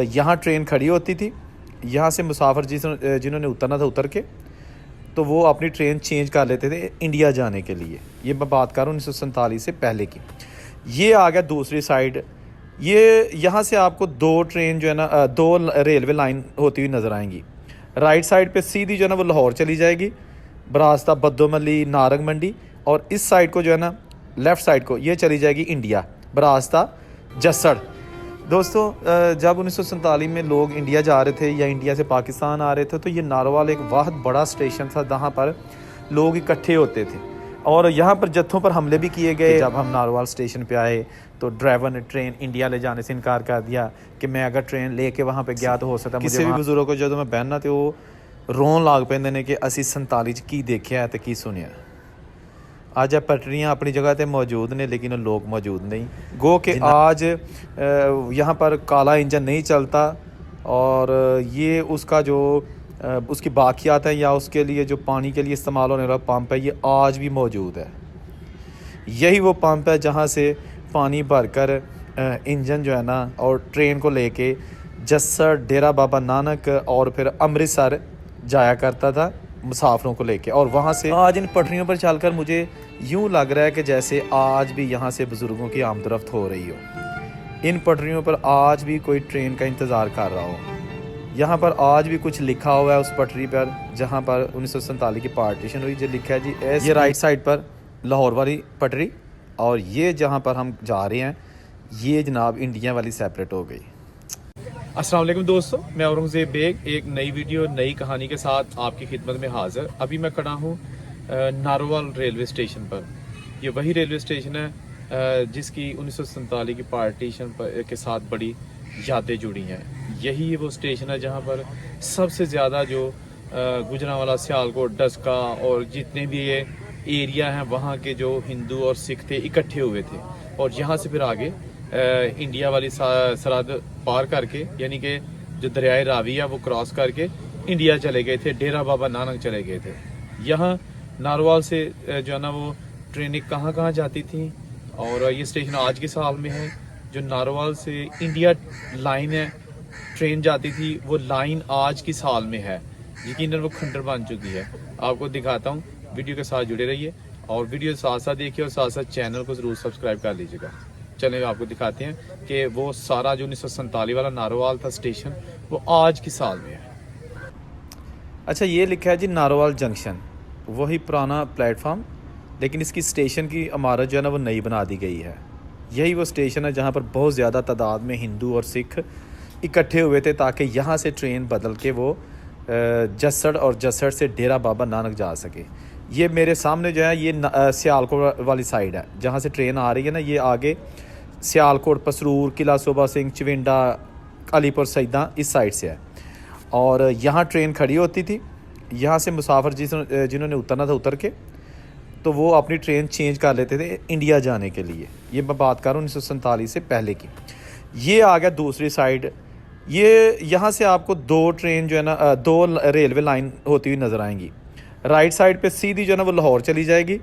यहाँ ट्रेन खड़ी होती थी, यहाँ से मुसाफिर जिन्होंने उतरना था उतर के तो वो अपनी ट्रेन चेंज कर लेते थे इंडिया जाने के लिए। ये मैं बात कर रहा हूँ 1947 से पहले की। ये आ गया दूसरी साइड। ये यहाँ से आपको दो ट्रेन जो है ना दो रेलवे लाइन होती हुई नज़र आएंगी। राइट साइड पे सीधी जो है ना वो लाहौर चली जाएगी बरास्ता बद्दोमली नारंग मंडी, और इस साइड को जो है ना लेफ़्ट साइड को ये चली जाएगी इंडिया बरास्ता जसड़। दोस्तों जब 1947 में लोग इंडिया जा रहे थे या इंडिया से पाकिस्तान आ रहे थे तो ये नारोवाल एक बहुत बड़ा स्टेशन था जहाँ पर लोग इकट्ठे होते थे और यहाँ पर जत्थों पर हमले भी किए गए। जब हम नारोवाल स्टेशन पे आए तो ड्राइवर ने ट्रेन इंडिया ले जाने से इनकार कर दिया कि मैं अगर ट्रेन लेके वहाँ पे गया तो हो सकता किसी भी बुजुर्ग को जो मैं बहना तो वो रोन लाग पैंदे ने कि असी 47 की देखा है तो की सुनिया। आज पटरियाँ अपनी जगह पे मौजूद ने लेकिन लोग मौजूद नहीं। गो कि आज यहाँ पर काला इंजन नहीं चलता और ये उसका जो उसकी बाकियात है या उसके लिए जो पानी के लिए इस्तेमाल होने वाला पंप है ये आज भी मौजूद है। यही वो पंप है जहाँ से पानी भरकर इंजन जो है ना और ट्रेन को लेके जसड़ डेरा बाबा नानक और फिर अमृतसर जाया करता था मुसाफिरों को लेके। और वहाँ से आज इन पटरियों पर चलकर मुझे यूँ लग रहा है कि जैसे आज भी यहाँ से बुज़ुर्गों की आमदरफ्त हो रही हो। इन पटरियों पर आज भी कोई ट्रेन का इंतज़ार कर रहा हो। यहाँ पर आज भी कुछ लिखा हुआ है उस पटरी पर जहाँ पर 1947 की पार्टीशन हुई, जो लिखा है जी ये राइट साइड पर लाहौर वाली पटरी और ये जहाँ पर हम जा रहे हैं ये जनाब इंडिया वाली सेपरेट हो गई। अस्सलाम वालेकुम दोस्तों, मैं औरंगज़ेब बेग एक नई वीडियो नई कहानी के साथ आपकी खिदमत में हाज़िर। अभी मैं खड़ा हूँ नारोवाल रेलवे स्टेशन पर। ये वही रेलवे स्टेशन है जिसकी 1947 की पार्टीशन के साथ बड़ी यादें जुड़ी हैं। यही वो स्टेशन है जहाँ पर सबसे ज़्यादा जो गुजरांवाला सियालकोट डस्का और जितने भी ये एरिया हैं वहाँ के जो हिंदू और सिख थे इकट्ठे हुए थे और यहाँ से फिर आगे इंडिया वाली सरहद पार करके यानी कि जो दरियाए रावी है वो क्रॉस करके इंडिया चले गए थे, डेरा बाबा नानक चले गए थे। यहाँ नारोवाल से जो है ना वो ट्रेनें कहाँ कहाँ जाती थी और ये स्टेशन आज के साल में है। जो नारोवाल से इंडिया लाइन है ट्रेन जाती थी वो लाइन आज की साल में है, यकीनन वो खंडर बन चुकी है। आपको दिखाता हूँ, वीडियो के साथ जुड़े रहिए और वीडियो साथ साथ देखिए और साथ साथ चैनल को ज़रूर सब्सक्राइब कर लीजिएगा। चलिए आपको दिखाते हैं कि वो सारा जो 1947 वाला नारोवाल था स्टेशन वो आज की साल में है। अच्छा, ये लिखा है जी नारोवाल जंक्शन, वही पुराना प्लेटफार्म, लेकिन इसकी स्टेशन की इमारत जो है ना वो नई बना दी गई है। यही वो स्टेशन है जहाँ पर बहुत ज़्यादा तादाद में हिंदू और सिख इकट्ठे हुए थे ताकि यहाँ से ट्रेन बदल के वो जसड़ और जसड़ से डेरा बाबा नानक जा सके। ये मेरे सामने जो है ये सियालकोट वाली साइड है जहाँ से ट्रेन आ रही है ना, ये आगे सियालकोट पसरूर किला सूबा सिंह चिविंडा अलीपुर सईदा इस साइड से है। और यहाँ ट्रेन खड़ी होती थी, यहाँ से मुसाफिर जिन्होंने उतरना था उतर के तो वो अपनी ट्रेन चेंज कर लेते थे इंडिया जाने के लिए। ये मैं बात कर रहा हूँ 1947 से पहले की। ये आ गया दूसरी साइड। ये यहाँ से आपको दो ट्रेन जो है ना दो रेलवे लाइन होती हुई नज़र आएंगी। राइट साइड पे सीधी जो है ना वो लाहौर चली जाएगी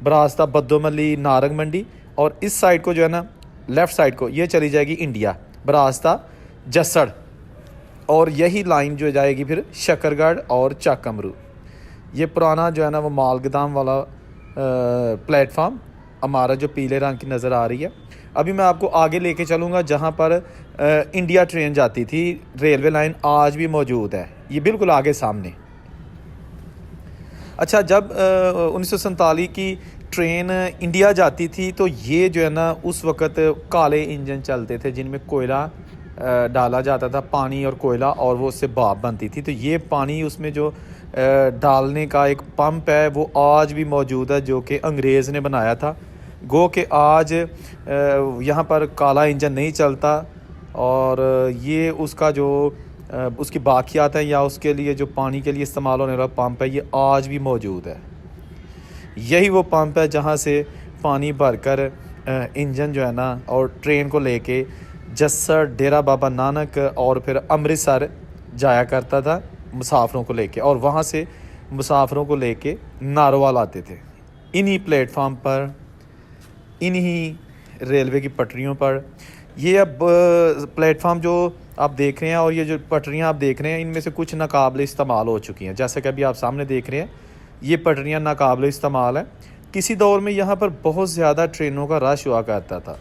बरास्ता बद्दोमली नारंग मंडी, और इस साइड को जो है ना लेफ़्ट साइड को ये चली जाएगी इंडिया बरास्ता जसड़। और यही लाइन जो जाएगी फिर शकरगढ़ और चाकमरू। ये पुराना जो है ना वो माल गोदाम वाला प्लेटफार्म इमारत जो पीले रंग की नज़र आ रही है। अभी मैं आपको आगे लेके चलूँगा जहाँ पर इंडिया ट्रेन जाती थी। रेलवे लाइन आज भी मौजूद है, ये बिल्कुल आगे सामने। अच्छा, जब 1947 की ट्रेन इंडिया जाती थी तो ये जो है ना उस वक़्त काले इंजन चलते थे जिनमें कोयला डाला जाता था, पानी और कोयला, और वो उससे भाप बनती थी। तो ये पानी उसमें जो डालने का एक पंप है वो आज भी मौजूद है जो कि अंग्रेज़ ने बनाया था। गो कि आज यहाँ पर काला इंजन नहीं चलता और ये उसका जो उसकी बाकियात है या उसके लिए जो पानी के लिए इस्तेमाल होने वाला पंप है ये आज भी मौजूद है। यही वो पंप है जहाँ से पानी भरकर इंजन जो है ना और ट्रेन को लेके जसड़ डेरा बाबा नानक और फिर अमृतसर जाया करता था मुसाफिरों को लेके, और वहाँ से मुसाफिरों को लेके नारोवाल आते थे। इन्हीं प्लेटफार्म पर, इन्हीं रेलवे की पटरियों पर ये अब प्लेटफार्म जो आप देख रहे हैं और ये जो पटरियां आप देख रहे हैं, इनमें से कुछ नाकाबिल इस्तेमाल हो चुकी हैं। जैसे कि अभी आप सामने देख रहे हैं, ये पटरियां नाकाबिल इस्तेमाल हैं। किसी दौर में यहाँ पर बहुत ज़्यादा ट्रेनों का रश हुआ करता था,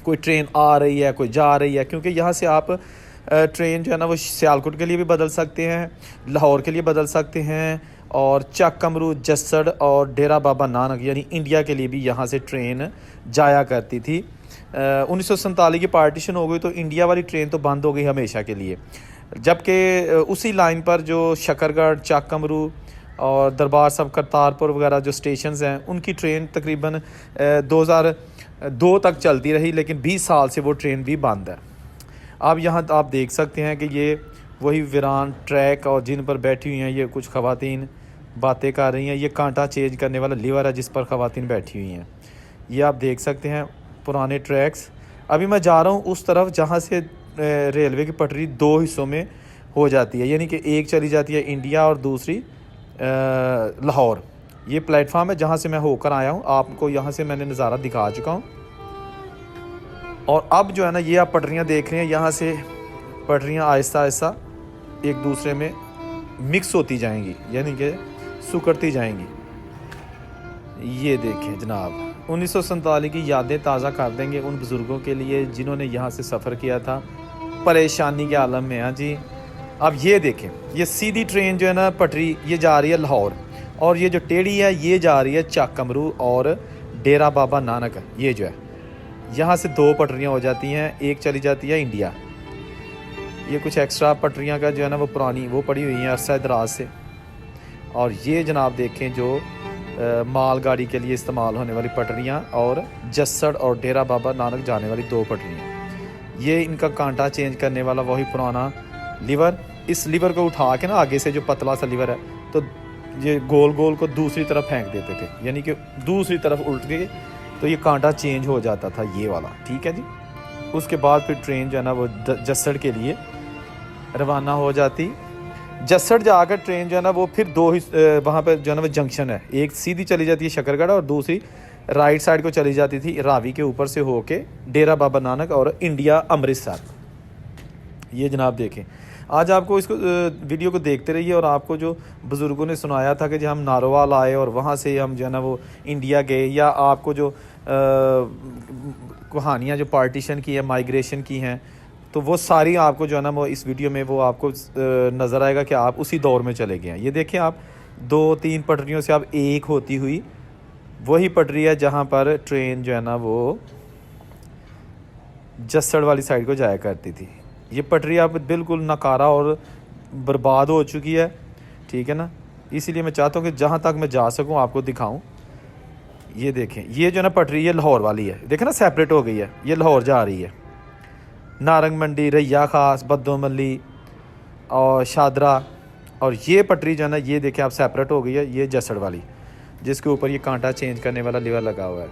कोई ट्रेन आ रही है, कोई जा रही है, क्योंकि यहाँ से आप ट्रेन जो है ना वो सियालकोट के लिए भी बदल सकते हैं, लाहौर के लिए बदल सकते हैं, और चक कमरू, जस्सड़ और डेरा बाबा नानक यानी इंडिया के लिए भी यहाँ से ट्रेन जाया करती थी। 1947 की पार्टीशन हो गई तो इंडिया वाली ट्रेन तो बंद हो गई हमेशा के लिए, जबकि उसी लाइन पर जो शकरगढ़, चक कमरू और दरबार साहब, करतारपुर वगैरह जो स्टेशंस हैं, उनकी ट्रेन तकरीबन 2002 तक चलती रही, लेकिन 20 साल से वो ट्रेन भी बंद है। अब यहाँ आप देख सकते हैं कि ये वही वीरान ट्रैक और जिन पर बैठी हुई हैं ये कुछ ख़वातीन बातें कर रही हैं। ये कांटा चेंज करने वाला लीवर है जिस पर ख़वातीन बैठी हुई हैं। ये आप देख सकते हैं पुराने ट्रैक्स। अभी मैं जा रहा हूँ उस तरफ जहाँ से रेलवे की पटरी 2 हिस्सों में हो जाती है, यानी कि एक चली जाती है इंडिया और दूसरी लाहौर। ये प्लेटफार्म है जहाँ से मैं होकर आया हूँ, आपको यहाँ से मैंने नज़ारा दिखा चुका हूँ। और अब जो है ना ये आप पटरियाँ देख रहे हैं, यहाँ से पटरियाँ आहिस्ता आहिस्ता एक दूसरे में मिक्स होती जाएंगी, यानी कि सुकड़ती जाएंगी। ये देखें जनाब, 1947 की यादें ताज़ा कर देंगे उन बुज़ुर्गों के लिए जिन्होंने यहाँ से सफ़र किया था, परेशानी के आलम में। हाँ जी, अब ये देखें, ये सीधी ट्रेन जो है ना पटरी, ये जा रही है लाहौर, और ये जो टेढ़ी है ये जा रही है चक कमरू और डेरा बाबा नानक। ये जो है यहाँ से 2 पटरियाँ हो जाती हैं, एक चली जाती है इंडिया। ये कुछ एक्स्ट्रा पटरियाँ का जो है ना वो पुरानी वो पड़ी हुई हैं अरसा दराज से। और ये जनाब देखें जो मालगाड़ी के लिए इस्तेमाल होने वाली पटरियाँ और जस्सड़ और डेरा बाबा नानक जाने वाली 2 पटरियाँ। ये इनका कांटा चेंज करने वाला वही पुराना लीवर। इस लीवर को उठा के ना आगे से जो पतला सा लीवर है, तो ये गोल गोल को दूसरी तरफ फेंक देते थे, यानी कि दूसरी तरफ उल्ट के, तो ये कांटा चेंज हो जाता था ये वाला। ठीक है जी। उसके बाद फिर ट्रेन जो है ना वो जस्सड़ के लिए रवाना हो जाती। जस्सड़ जाकर ट्रेन जो है ना वो फिर 2 वहाँ पर जो है ना वो जंक्शन है, एक सीधी चली जाती है शकरगढ़ और दूसरी राइट साइड को चली जाती थी रावी के ऊपर से होके डेरा बाबा नानक और इंडिया अमृतसर। ये जनाब देखें, आज आपको इसको वीडियो को देखते रहिए और आपको जो बुज़ुर्गों ने सुनाया था कि जब हम नारोवाल आए और वहाँ से हम जो है ना वो इंडिया गए, या आपको जो कहानियाँ जो पार्टीशन की है, माइग्रेशन की हैं, तो वो सारी आपको जो है ना वो इस वीडियो में वो आपको नज़र आएगा कि आप उसी दौर में चले गए हैं। ये देखें आप, 2-3 पटरियों से आप एक होती हुई वही पटरी है जहाँ पर ट्रेन जो है ना वो जस्सड़ वाली साइड को जाया करती थी। ये पटरी अब बिल्कुल नकारा और बर्बाद हो चुकी है। ठीक है ना, इसीलिए मैं चाहता हूँ कि जहाँ तक मैं जा सकूँ आपको दिखाऊँ। ये देखें, ये जो ना पटरी ये लाहौर वाली है, देखें ना सेपरेट हो गई है, ये लाहौर जा रही है। नारंग मंडी, रैया खास, बद्दो मल्ली और शादरा, और ये पटरी जो है ना ये देखें आप सेपरेट हो गई है, ये जसड़ वाली जिसके ऊपर ये कांटा चेंज करने वाला लीवर लगा हुआ है।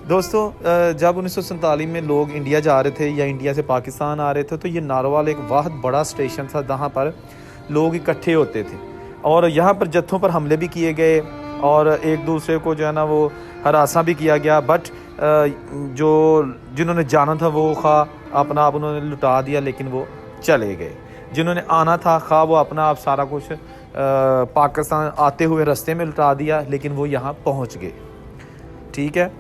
दोस्तों, जब 1947 में लोग इंडिया जा रहे थे या इंडिया से पाकिस्तान आ रहे थे, तो ये नारोवाल एक बहुत बड़ा स्टेशन था जहाँ पर लोग इकट्ठे होते थे, और यहाँ पर जत्थों पर हमले भी किए गए और एक दूसरे को जो है ना वो हरासा भी किया गया। बट जो जिन्होंने जाना था वो खा अपना आप उन्होंने लुटा दिया, लेकिन वो चले गए। जिन्होंने आना था खा वो अपना आप सारा कुछ पाकिस्तान आते हुए रास्ते में लुटा दिया, लेकिन वो यहाँ पहुँच गए। ठीक है,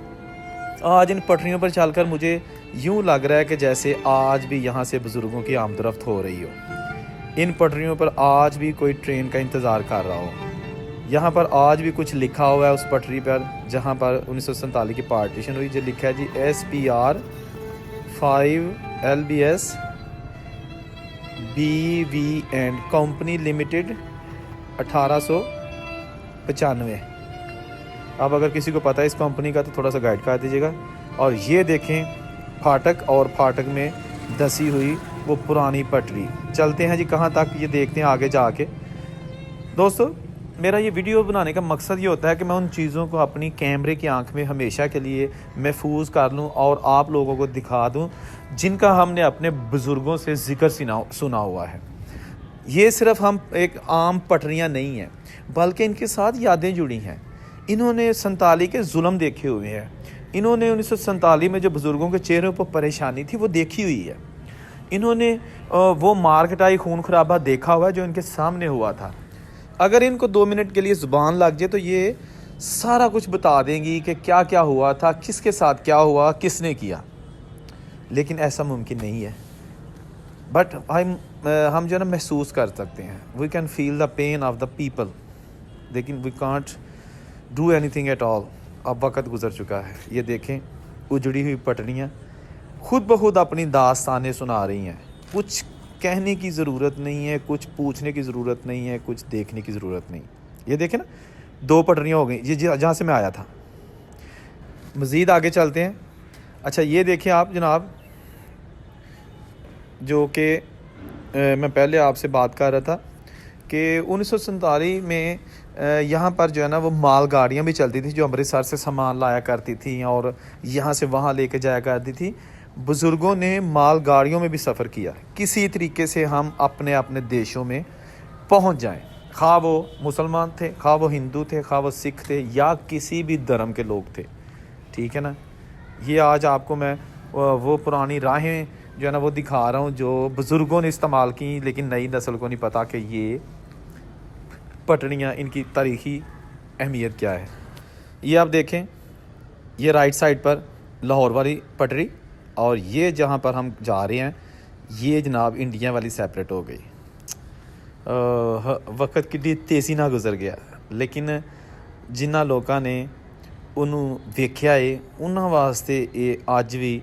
आज इन पटरियों पर चलकर मुझे यूँ लग रहा है कि जैसे आज भी यहाँ से बुज़ुर्गों की आमदरफ्त हो रही हो। इन पटरियों पर आज भी कोई ट्रेन का इंतज़ार कर रहा हो। यहाँ पर आज भी कुछ लिखा हुआ है उस पटरी पर जहाँ पर 1947 की पार्टीशन हुई, जो लिखा है जी SPR 5 LBS BV and company limited 1895। अब अगर किसी को पता है इस कंपनी का तो थोड़ा सा गाइड कर दीजिएगा। और ये देखें फाटक, और फाटक में धसी हुई वो पुरानी पटरी। चलते हैं जी कहाँ तक, ये देखते हैं आगे जाके। दोस्तों, मेरा ये वीडियो बनाने का मकसद ये होता है कि मैं उन चीज़ों को अपनी कैमरे की आंख में हमेशा के लिए महफूज कर लूँ और आप लोगों को दिखा दूँ जिनका हमने अपने बुज़ुर्गों से ज़िक्र सुना हुआ है। ये सिर्फ हम एक आम पटरियाँ नहीं हैं, बल्कि इनके साथ यादें जुड़ी हैं। इन्होंने 47 के जुल्म देखे हुए हैं, इन्होंने 1947 में जो बुज़ुर्गों के चेहरों पर परेशानी थी वो देखी हुई है। इन्होंने वो मारकटाई खून खराबा देखा हुआ है जो इनके सामने हुआ था। अगर इनको 2 मिनट के लिए ज़ुबान लग जाए तो ये सारा कुछ बता देंगी कि क्या क्या हुआ था, किसके साथ क्या हुआ, किसने किया। लेकिन ऐसा मुमकिन नहीं है। बट हम जो है ना महसूस कर सकते हैं, we can feel the pain of the people, लेकिन we can't do anything at all. अब वक्त गुजर चुका है। ये देखें, उजड़ी हुई पटरियाँ खुद ब खुद अपनी दास्तानें सुना रही हैं। कुछ कहने की ज़रूरत नहीं है, कुछ पूछने की ज़रूरत नहीं है, कुछ देखने की ज़रूरत नहीं। ये देखें ना, 2 पटरियाँ हो गई, ये जहाँ से मैं आया था। मज़ीद आगे चलते हैं। अच्छा, ये देखें आप जनाब, जो कि मैं पहले आपसे बात कर रहा था कि 1947 में यहाँ पर जो है ना वो माल गाड़ियाँ भी चलती थी जो अमृतसर से सामान लाया करती थी और यहाँ से वहाँ लेके जाया करती थी। बुज़ुर्गों ने माल गाड़ियों में भी सफ़र किया, किसी तरीके से हम अपने अपने देशों में पहुँच जाएं, खा वो मुसलमान थे, खा वो हिंदू थे, खा वो सिख थे या किसी भी धर्म के लोग थे। ठीक है ना। ये आज आपको मैं वो पुरानी राहें जो है ना वो दिखा रहा हूँ जो बुज़ुर्गों ने इस्तेमाल की, लेकिन नई नस्ल को नहीं पता कि ये पटड़ियाँ, इनकी तारीख़ी अहमियत क्या है। ये आप देखें, ये राइट साइड पर लाहौर वाली पटड़ी और ये जहाँ पर हम जा रहे हैं ये जनाब इंडिया वाली सेपरेट हो गई। वक्त की तेज़ी ना गुजर गया, लेकिन जिन्होंने लोगों ने उन्होंने वेख्या है उन्होंने वास्ते ये अज भी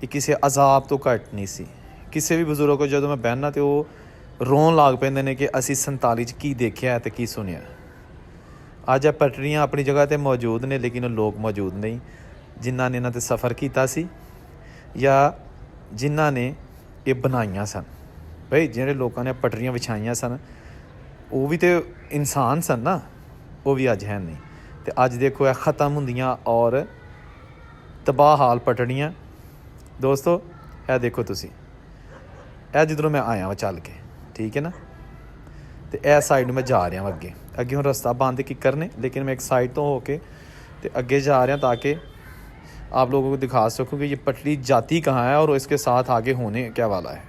किसी अजाब तो घट नहीं सी। किसी भी बजुर्ग को जो मैं बहना तो वो रोन लग पेंदे ने कि असी 47 की देखा तो की सुनिया। अज पटरियाँ अपनी जगह पर मौजूद ने, लेकिन लोग मौजूद नहीं जिन्होंने इन्हां ते सफ़र किया सी या जिन्होंने ये बनाइया सन। भाई जिहड़े लोगों ने पटरियाँ विछाइया सन वो भी तो इंसान सन ना, वो भी अज है नहीं। तो अज देखो यह ख़त्म होंदियां और तबाह हाल पटड़ियाँ। दोस्तों यह देखो तुसी, यह जिधरों मैं आया वा चल के, ठीक है ना। तो यह साइड मैं जा रहा अगे अगे हूँ रास्ता बंद की करने, लेकिन मैं एक साइड तो होके तो अगे जा रहा ताकि आप लोगों को दिखा सकूँ कि ये पटरी जाती कहाँ है और इसके साथ आगे होने क्या वाला है।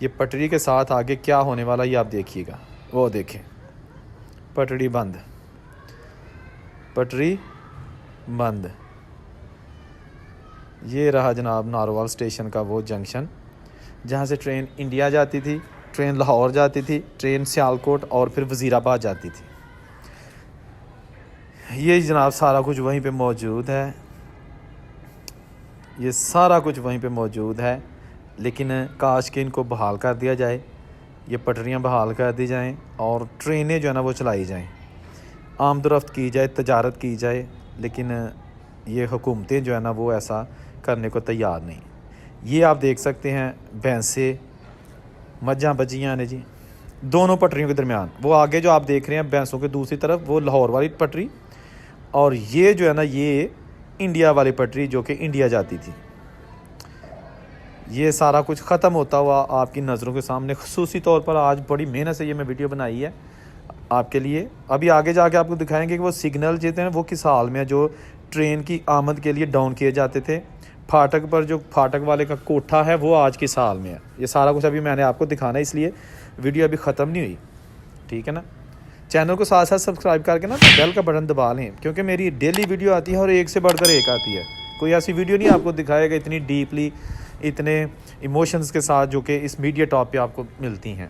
ये पटरी के साथ आगे क्या होने वाला ये आप देखिएगा। वो देखें, पटरी बंद, पटरी बंद। ये रहा जनाब नारोवाल स्टेशन का वो जंक्शन जहाँ से ट्रेन इंडिया जाती थी, ट्रेन लाहौर जाती थी, ट्रेन सियालकोट और फिर वज़ीराबाद जाती थी। ये जनाब सारा कुछ वहीं पे मौजूद है, ये सारा कुछ वहीं पे मौजूद है। लेकिन काश कि इनको बहाल कर दिया जाए, ये पटरियाँ बहाल कर दी जाएं और ट्रेनें जो है ना वो चलाई जाएं, आमदोरफ्त की जाए, तजारत की जाए। लेकिन ये हुकूमतें जो है ना वो ऐसा करने को तैयार नहीं। ये आप देख सकते हैं भैंसे मज्जां बजियां ने जी दोनों पटरियों के दरमियान। वो आगे जो आप देख रहे हैं भैंसों के दूसरी तरफ वो लाहौर वाली पटरी और ये जो है ना ये इंडिया वाली पटरी जो कि इंडिया जाती थी। ये सारा कुछ ख़त्म होता हुआ आपकी नज़रों के सामने ख़ुसूसी तौर पर आज बड़ी मेहनत से ये मैं वीडियो बनाई है आपके लिए। अभी आगे जाके आपको दिखाएंगे कि वो सिग्नल जितने हैं वो किस हाल में है जो ट्रेन की आमद के लिए डाउन किए जाते थे। फाटक पर जो फाटक वाले का कोठा है वो आज किस हाल में है, ये सारा कुछ अभी मैंने आपको दिखाना है, इसलिए वीडियो अभी ख़त्म नहीं हुई। ठीक है ना। चैनल को साथ साथ सब्सक्राइब करके ना बेल का बटन दबा लें, क्योंकि मेरी डेली वीडियो आती है और एक से बढ़कर एक आती है। कोई ऐसी वीडियो नहीं आपको दिखाएगा इतनी डीपली, इतने इमोशंस के साथ जो कि इस मीडिया टॉप पे आपको मिलती हैं।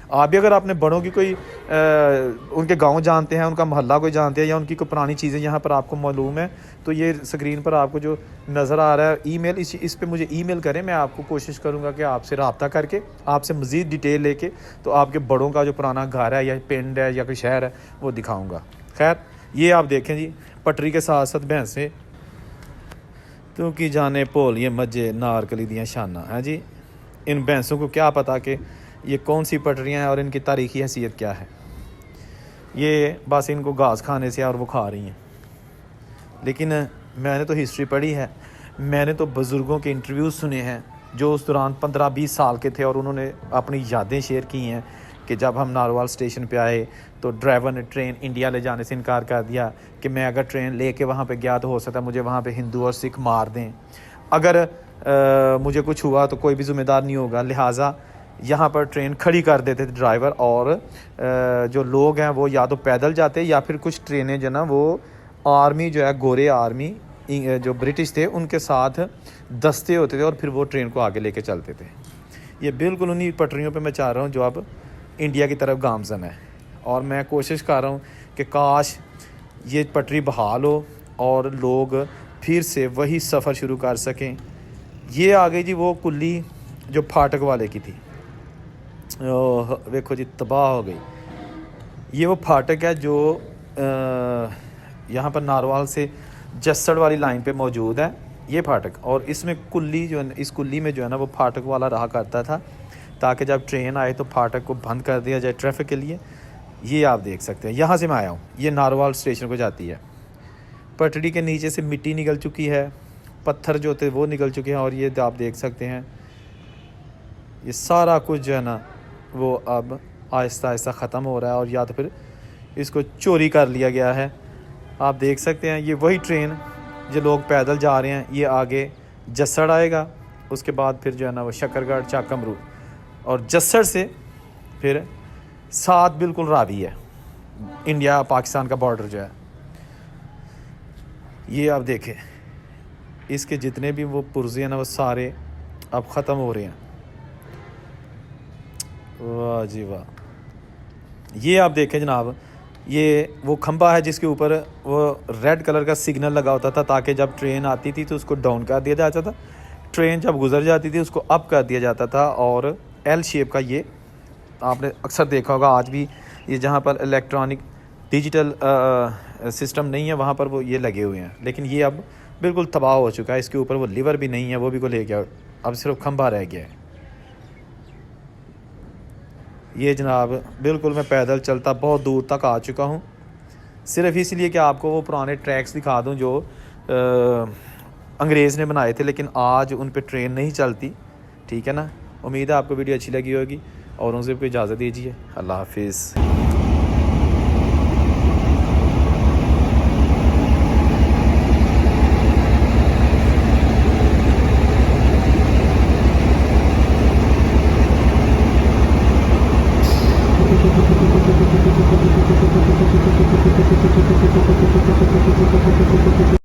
आप भी अगर अपने बड़ों की कोई उनके गांव जानते हैं, उनका मोहल्ला कोई जानते हैं या उनकी कोई पुरानी चीज़ें यहाँ पर आपको मालूम है तो ये स्क्रीन पर आपको जो नज़र आ रहा है ईमेल, इस पे मुझे ईमेल करें। मैं आपको कोशिश करूँगा कि आपसे रब्ता करके आपसे मज़ीद डिटेल लेके तो आपके बड़ों का जो पुराना घर है या पिंड है या कोई शहर है वो दिखाऊँगा। खैर ये आप देखें जी पटरी के साथ साथ भैंसें तो की जाने भोलिए मजे नारकली दियाँ शाना हैं जी। इन भैंसों को क्या पता कि ये कौन सी पटरियाँ हैं और इनकी तारीख़ी हैसियत क्या है। ये बस इनको घास खाने से और वो खा रही हैं। लेकिन मैंने तो हिस्ट्री पढ़ी है, मैंने तो बुज़ुर्गों के इंटरव्यूज़ सुने हैं जो उस दौरान 15-20 साल के थे और उन्होंने अपनी यादें शेयर की हैं कि जब हम नारोवाल स्टेशन पे आए तो ड्राइवर ने ट्रेन इंडिया ले जाने से इनकार कर दिया कि मैं अगर ट्रेन लेके वहाँ पे गया तो हो सकता है मुझे वहाँ पे हिंदू और सिख मार दें, अगर मुझे कुछ हुआ तो कोई भी ज़िम्मेदार नहीं होगा। लिहाजा यहाँ पर ट्रेन खड़ी कर देते थे ड्राइवर, और जो लोग हैं वो या तो पैदल जाते या फिर कुछ ट्रेनें जो ना वो आर्मी जो है, गोरे आर्मी जो ब्रिटिश थे उनके साथ दस्ते होते थे और फिर वो ट्रेन को आगे लेके चलते थे। ये बिल्कुल उन्हीं पटरियों पे मैं चाह रहा हूँ जो अब इंडिया की तरफ गामजन है, और मैं कोशिश कर रहा हूँ कि काश ये पटरी बहाल हो और लोग फिर से वही सफ़र शुरू कर सकें। ये आ गई जी वो कुल्ली जो फाटक वाले की थी, देखो जी तबाह हो गई। ये वो फाटक है जो यहाँ पर नारोवाल से जस्सड़ वाली लाइन पे मौजूद है, ये फाटक। और इसमें कुल्ली जो है, इस कुल्ली में जो है ना वो फाटक वाला रहा करता था, ताकि जब ट्रेन आए तो फाटक को बंद कर दिया जाए ट्रैफिक के लिए। ये आप देख सकते हैं, यहाँ से मैं आया हूँ, ये नारोवाल स्टेशन को जाती है। पटड़ी के नीचे से मिट्टी निकल चुकी है, पत्थर जो थे वो निकल चुके हैं, और ये आप देख सकते हैं ये सारा कुछ जो है ना वो अब आहिस्ता आहिस्ता ख़त्म हो रहा है, और या तो फिर इसको चोरी कर लिया गया है। आप देख सकते हैं ये वही ट्रेन जो लोग पैदल जा रहे हैं, ये आगे जस्सड़ आएगा, उसके बाद फिर जो है ना वो शकरगढ़, चाकमरू, और जस्सड़ से फिर साथ बिल्कुल रावी है, इंडिया पाकिस्तान का बॉर्डर जो है। ये आप देखें इसके जितने भी वो पुर्जे हैं ना वो सारे अब ख़त्म हो रहे हैं। वाह जी वाह। ये आप देखें जनाब, ये वो खंबा है जिसके ऊपर वो रेड कलर का सिग्नल लगा होता था, ताकि जब ट्रेन आती थी तो उसको डाउन कर दिया जाता था, ट्रेन जब गुजर जाती थी उसको अप कर दिया जाता था। और एल शेप का ये आपने अक्सर देखा होगा, आज भी ये जहाँ पर इलेक्ट्रॉनिक डिजिटल सिस्टम नहीं है वहाँ पर वो ये लगे हुए हैं, लेकिन ये अब बिल्कुल तबाह हो चुका है। इसके ऊपर वो लीवर भी नहीं है, वो भी को ले गया, अब सिर्फ खंबा रह गया है। ये जनाब बिल्कुल मैं पैदल चलता बहुत दूर तक आ चुका हूँ, सिर्फ इसलिए कि आपको वो पुराने ट्रैक्स दिखा दूँ जो अंग्रेज़ ने बनाए थे, लेकिन आज उन पे ट्रेन नहीं चलती। ठीक है ना, उम्मीद है आपको वीडियो अच्छी लगी होगी, और उनसे कोई इजाज़त दीजिए। अल्लाह हाफिज़।